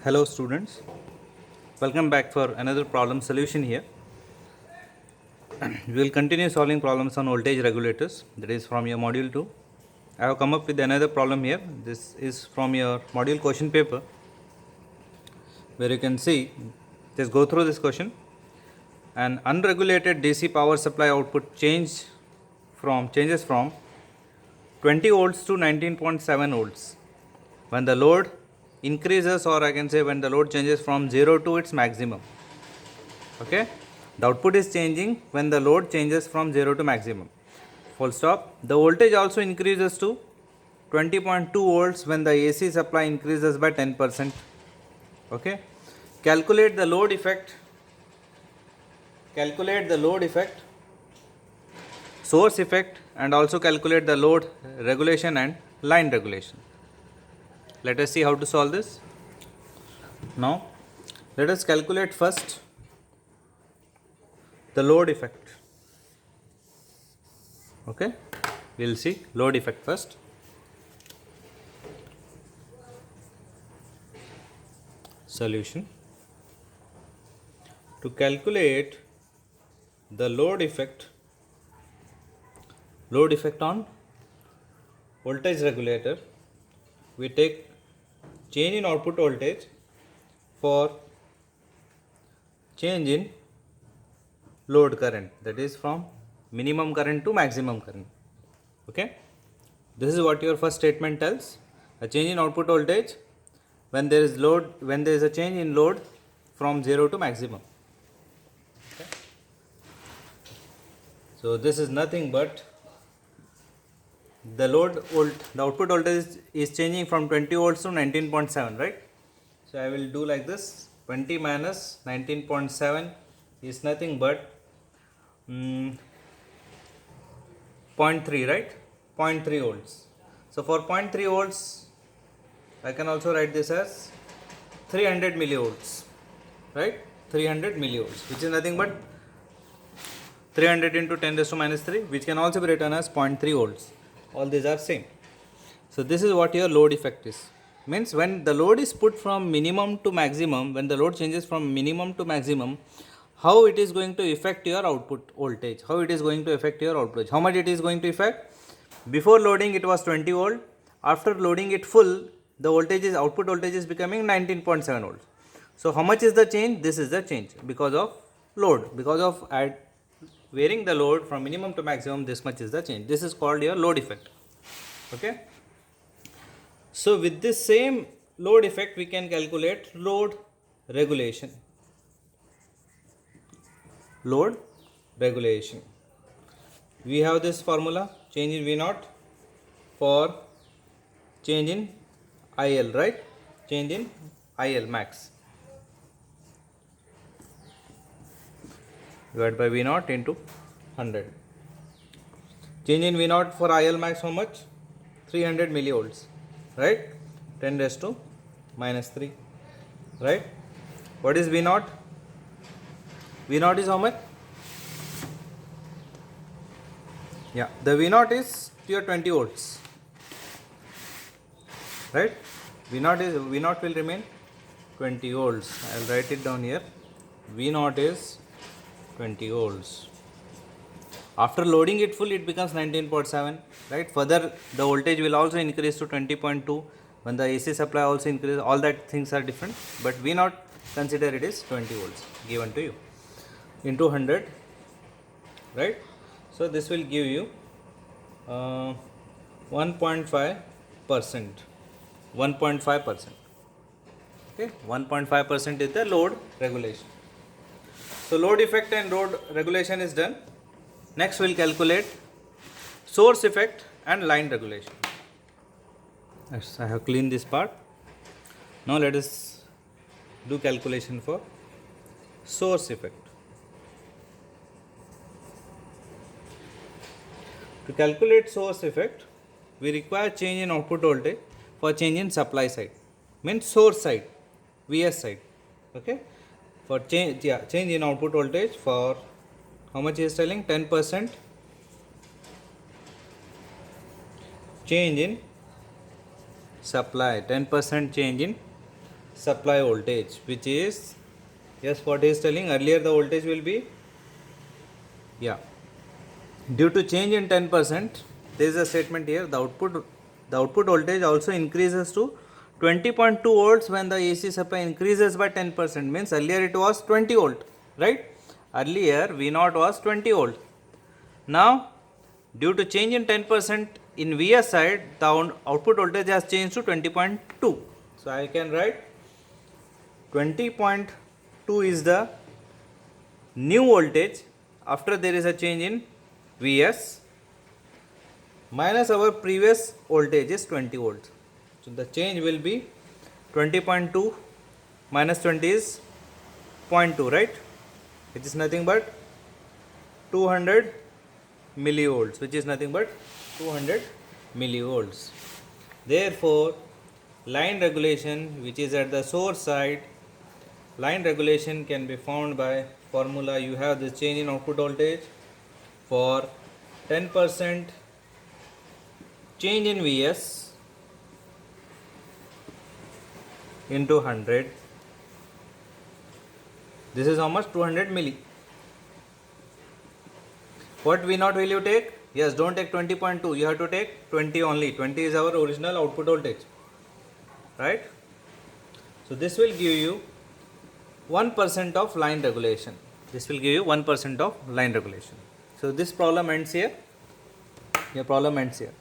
Hello students, welcome back for another problem solution here. We will continue solving problems on voltage regulators, that is from your module 2. I have come up with another problem here. This is from your module question paper, where you can see, just go through this question. An unregulated DC power supply output changes from 20 volts to 19.7 volts when the load increases, or I can say when the load changes from 0 to its maximum. Okay, the output is changing when the load changes from 0 to maximum. Full stop. The voltage also increases to 20.2 volts when the AC supply increases by 10%. Okay, calculate the load effect. Source effect, and also calculate the load regulation and line regulation. Let us see how to solve this. Now, let us calculate first the load effect. Okay, we will see load effect first. Solution. To calculate the load effect on voltage regulator, we take change in output voltage for change in load current, that is from minimum current to maximum current. Okay, this is what your first statement tells. A change in output voltage when there is a change in load from 0 to maximum. Okay. So this is nothing but the output voltage is changing from 20 volts to 19.7, right? So I will do like this. 20 minus 19.7 is nothing but 0.3, right? 0.3 volts. So for 0.3 volts, I can also write this as 300 millivolts, right? 300 millivolts, which is nothing but 300 into 10 raised to minus 3, which can also be written as 0.3 volts. All these are same. So this is what your load effect is. Means when the load is put from minimum to maximum, when the load changes from minimum to maximum, how it is going to affect your output voltage, how it is going to affect your output, how much it is going to affect. Before loading it was 20 volt, after loading it full, the output voltage is becoming 19.7 volts. So how much is the change? This is the change because of load, because of varying the load from minimum to maximum, this much is the change. This is called your load effect. Okay. So with this same load effect, we can calculate load regulation. Load regulation. We have this formula, change in V0 for change in IL, right? Change in IL max divided by V0 into 100. Change in V0 for IL max how much? 300 millivolts, right? 10 raised to minus 3, right? What is V0? V0 is how much? Yeah, the V0 is your 20 volts, right? V0 will remain 20 volts. I will write it down here. V0 is 20 volts. After loading it full, it becomes 19.7, right? Further, the voltage will also increase to 20.2 when the AC supply also increases. All that things are different, but V0, consider it is 20 volts given to you into 100, right? So this will give you 1.5%. 1.5%. Okay, 1.5% is the load regulation. So load effect and load regulation is done. Next we will calculate source effect and line regulation. Yes, I have cleaned this part. Now let us do calculation for source effect. To calculate source effect, we require change in output voltage for change in supply side, means source side, Vs side. Okay, for change in output voltage for how much he is telling? 10% change in supply, 10% change in supply voltage, which is, yes, what he is telling earlier, the voltage will be, yeah, due to change in 10%, there is a statement here, the output voltage also increases to 20.2 volts when the AC supply increases by 10%. Means earlier it was 20 volt, right? Earlier V0 was 20 volt. Now due to change in 10% in Vs side, the output voltage has changed to 20.2. So I can write 20.2 is the new voltage after there is a change in Vs, minus our previous voltage is 20 volts. So the change will be 20.2 minus 20 is 0.2, right? It is nothing but 200 millivolts, which is nothing but 200 millivolts. Therefore, line regulation, which is at the source side, line regulation can be found by formula. You have this change in output voltage for 10% change in Vs into 100. This is how much? 200 milli. What V0 will you take? Yes, don't take 20.2. You have to take 20 only. 20 is our original output voltage, right? So this will give you 1% of line regulation. This will give you 1% of line regulation. So this problem ends here. Your problem ends here.